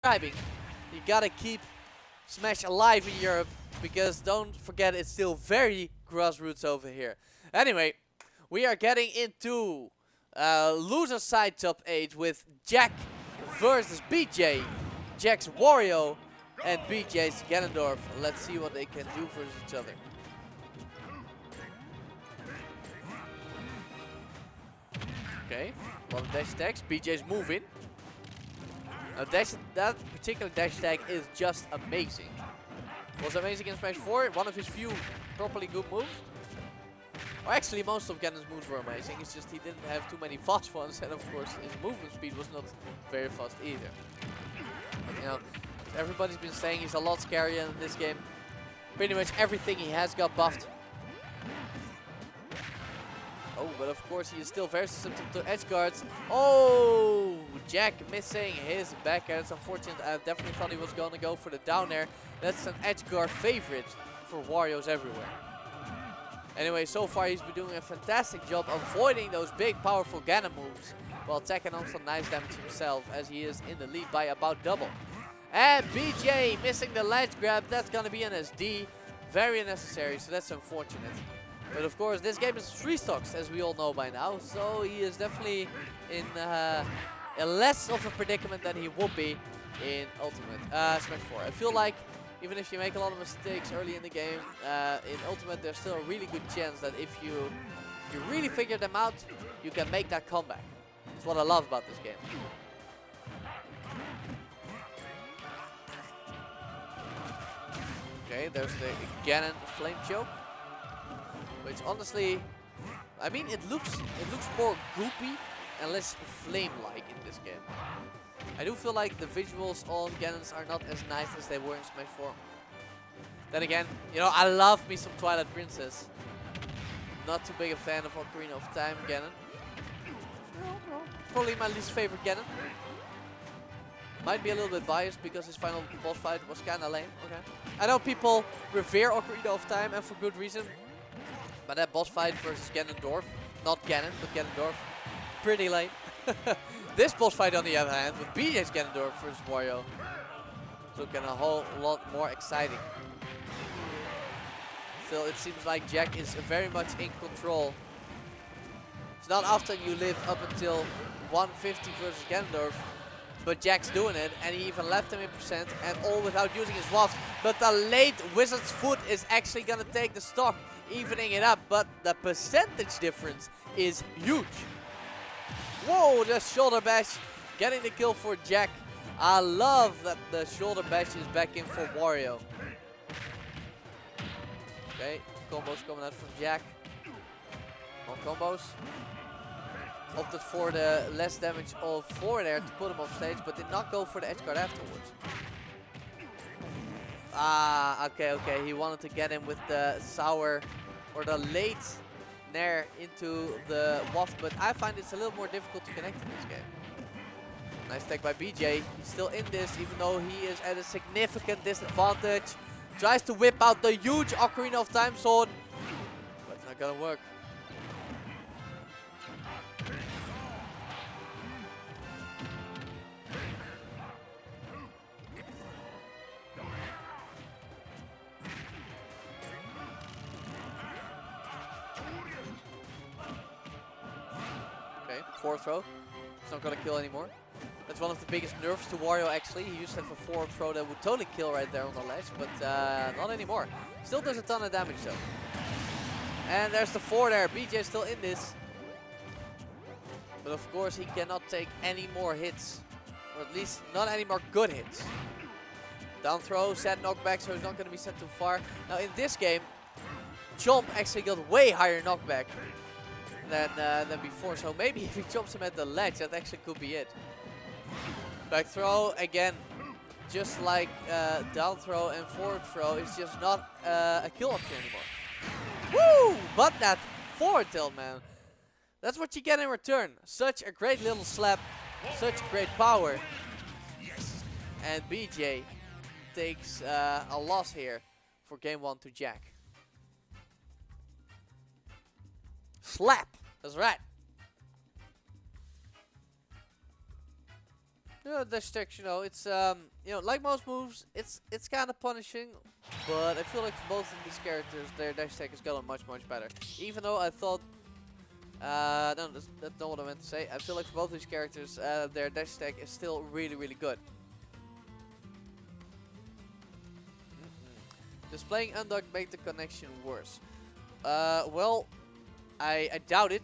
describing, you gotta keep Smash alive in Europe, because don't forget it's still very grassroots over here. Anyway, we are getting into loser side top 8 with Jack versus BeJay. Jack's Wario and BeJay's Ganondorf. Let's see what they can do versus each other. Okay, a lot of dash attacks. BeJay's moving. That particular dash attack is just amazing. Was amazing in Smash 4, one of his few properly good moves. Or actually, most of Ganon's moves were amazing. It's just he didn't have too many fast ones, and of course his movement speed was not very fast either. But, you know, everybody's been saying he's a lot scarier in this game. Pretty much everything he has got buffed. Oh, but of course he is still very susceptible to edge guards. Oh, Jack missing his back air. It's unfortunate. I definitely thought he was going to go for the down air. That's an edge guard favorite for Wario's everywhere. Anyway, so far he's been doing a fantastic job avoiding those big, powerful Ganon moves, while taking on some nice damage himself, as he is in the lead by about double. And BeJay missing the ledge grab. That's going to be an SD. Very unnecessary, so that's unfortunate. But of course, this game is 3 stocks, as we all know by now, so he is definitely in a less of a predicament than he would be in Ultimate Smash 4. I feel like even if you make a lot of mistakes early in the game, in Ultimate there's still a really good chance that if you really figure them out, you can make that comeback. That's what I love about this game. Okay, there's the Ganon Flame Choke. Which honestly, I mean, it looks more goopy and less flame-like in this game. I do feel like the visuals on Ganons are not as nice as they were in Smash 4. Then again, you know, I love me some Twilight Princess. Not too big a fan of Ocarina of Time Ganon. Probably my least favorite Ganon. Might be a little bit biased because his final boss fight was kinda lame. Okay. I know people revere Ocarina of Time, and for good reason. But that boss fight versus Ganondorf, not Ganon, but Ganondorf, pretty lame. This boss fight, on the other hand, with BJ's Ganondorf versus Wario, is looking a whole lot more exciting. Still, it seems like Jack is very much in control. It's not often you live up until 150 versus Ganondorf, but Jack's doing it, and he even left him in percent, and all without using his waft. But the late Wizard's Foot is actually gonna take the stock, evening it up, but the percentage difference is huge. Whoa, the shoulder bash getting the kill for Jack. I love that the shoulder bash is back in for Wario. Okay, combos coming out from Jack. More combos. Opted for the less damage of forward air to put him off stage, but did not go for the edge guard afterwards. Ah, okay. He wanted to get him with the sour or the late nair into the waft, but I find it's a little more difficult to connect in this game. Nice tech by BeJay. He's still in this, even though he is at a significant disadvantage. Tries to whip out the huge Ocarina of Time sword, but it's not gonna work. Forward throw. It's not gonna kill anymore. That's one of the biggest nerfs to Wario actually. He used to have a forward throw that would totally kill right there on the ledge, but not anymore. Still does a ton of damage though. And there's the forward air. BeJay still in this. But of course he cannot take any more hits. Or at least not any more good hits. Down throw, set knockback, so he's not gonna be sent too far. Now in this game, Chomp actually got way higher knockback than before, so maybe if he jumps him at the ledge, that actually could be it. Back throw again, just like down throw and forward throw, it's just not a kill option anymore. Woo! But that forward tilt, man, that's what you get in return. Such a great little slap, such great power. And BeJay takes a loss here for game 1 to Jack. Slap! That's right. Yeah, dash attack, you know, it's you know, like most moves, it's kind of punishing, but I feel like for both of these characters, their dash attack has gotten much better. Even though I thought, no, that's not what I meant to say. I feel like for both these characters, their dash attack is still really good. Does playing undocked make the connection worse? Well, I doubt it.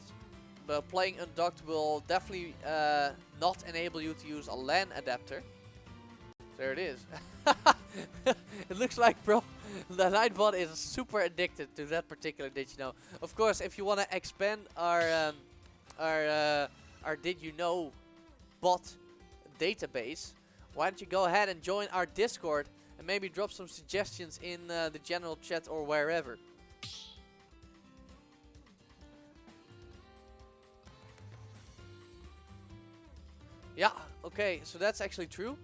But playing undocked will definitely not enable you to use a LAN adapter. There it is. It looks like, bro, the Nightbot is super addicted to that particular Did You Know. Of course, if you want to expand our Did You Know bot database, why don't you go ahead and join our Discord and maybe drop some suggestions in the general chat or wherever. Yeah, okay, so that's actually true.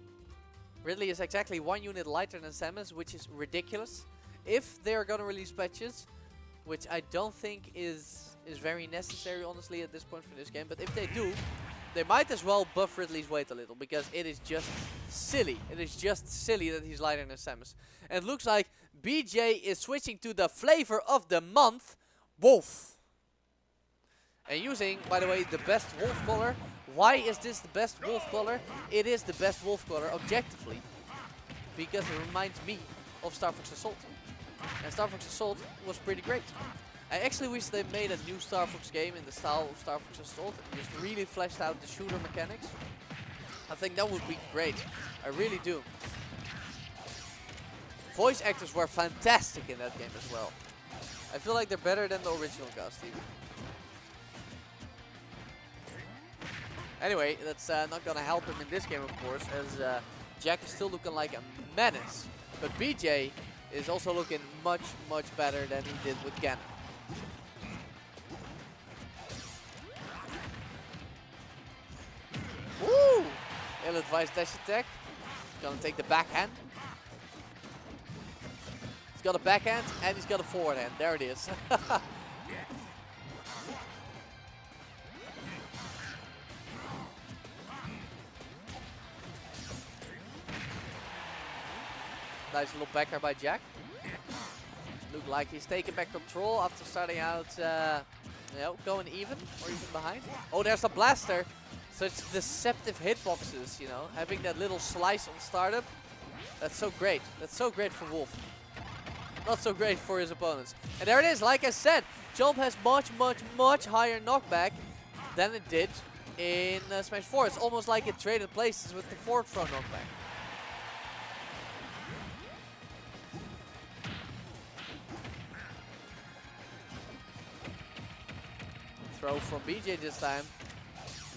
Ridley is exactly 1 unit lighter than Samus, which is ridiculous. If they are gonna release patches, which I don't think is very necessary, honestly, at this point for this game, but if they do, they might as well buff Ridley's weight a little, because it is just silly. It is just silly that he's lighter than Samus. And it looks like BJ is switching to the flavor of the month, Wolf. And using, by the way, the best Wolf color. Why is this the best Wolf color? It is the best Wolf color, objectively, because it reminds me of Star Fox Assault. And Star Fox Assault was pretty great. I actually wish they made a new Star Fox game in the style of Star Fox Assault and just really fleshed out the shooter mechanics. I think that would be great. I really do. Voice actors were fantastic in that game as well. I feel like they're better than the original cast even. Anyway, that's not gonna help him in this game, of course, as Jack is still looking like a menace. But BJ is also looking much better than he did with Ganon. Woo! Ill-advised dash attack. He's gonna take the backhand. He's got a backhand and he's got a forward hand. There it is. Nice little backer by Jack. Look like he's taking back control after starting out, you know, going even or even behind. Oh, there's a blaster. Such deceptive hitboxes, you know, having that little slice on startup. That's so great. That's so great for Wolf. Not so great for his opponents. And there it is. Like I said, Jump has much higher knockback than it did in Smash 4. It's almost like it traded places with the forward throw knockback. Throw from BJ this time.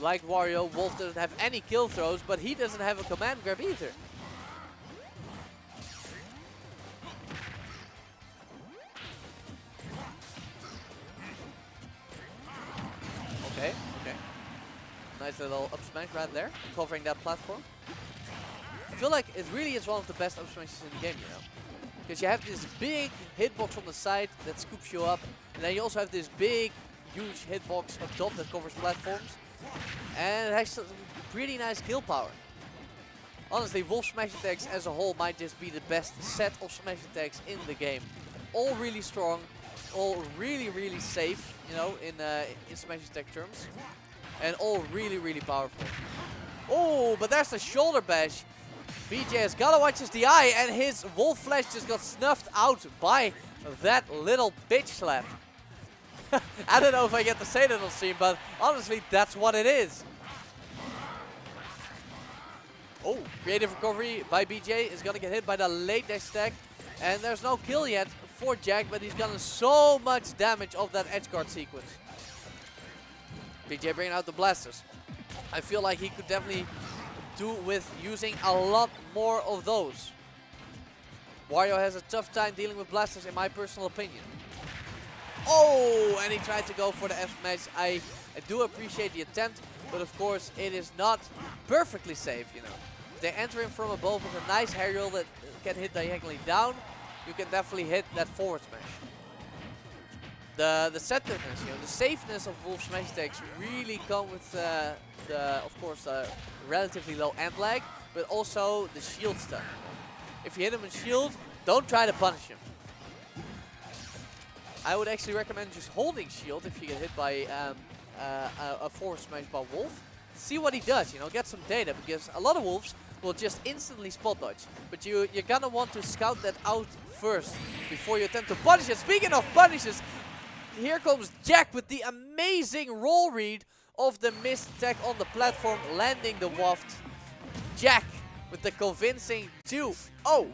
Like Wario, Wolf doesn't have any kill throws, but he doesn't have a command grab either. Okay. Nice little up smash right there, covering that platform. I feel like it really is one of the best up smashes in the game, you know. Because you have this big hitbox on the side that scoops you up, and then you also have this big, huge hitbox up top that covers platforms. And it has some pretty nice kill power. Honestly, Wolf smash attacks as a whole might just be the best set of smash attacks in the game. All really strong, all really safe, you know, in smash attack terms. And all really powerful. Oh, but there's the shoulder bash. BJ has gotta watch his DI, and his Wolf Flash just got snuffed out by that little bitch slap. I don't know if I get to say that on stream, but honestly, that's what it is. Oh, creative recovery by BJ is gonna get hit by the late dash attack. And there's no kill yet for Jack, but he's gotten so much damage off that edge guard sequence. BJ bringing out the blasters. I feel like he could definitely do with using a lot more of those. Wario has a tough time dealing with blasters in my personal opinion. Oh, and he tried to go for the F smash. I do appreciate the attempt, but of course it is not perfectly safe, you know. If they enter him from above with a nice aerial that can hit diagonally down, you can definitely hit that forward smash. the setiveness, you know, the safeness of Wolf smash attacks really come with of course, the relatively low end lag, but also the shield stun. If you hit him with shield, don't try to punish him. I would actually recommend just holding shield if you get hit by a forward smash by Wolf. See what he does, you know, get some data, because a lot of Wolves will just instantly spot dodge. But you're gonna want to scout that out first before you attempt to punish it. Speaking of punishes, here comes Jack with the amazing roll read of the missed attack on the platform, landing the waft. Jack with the convincing 2-0.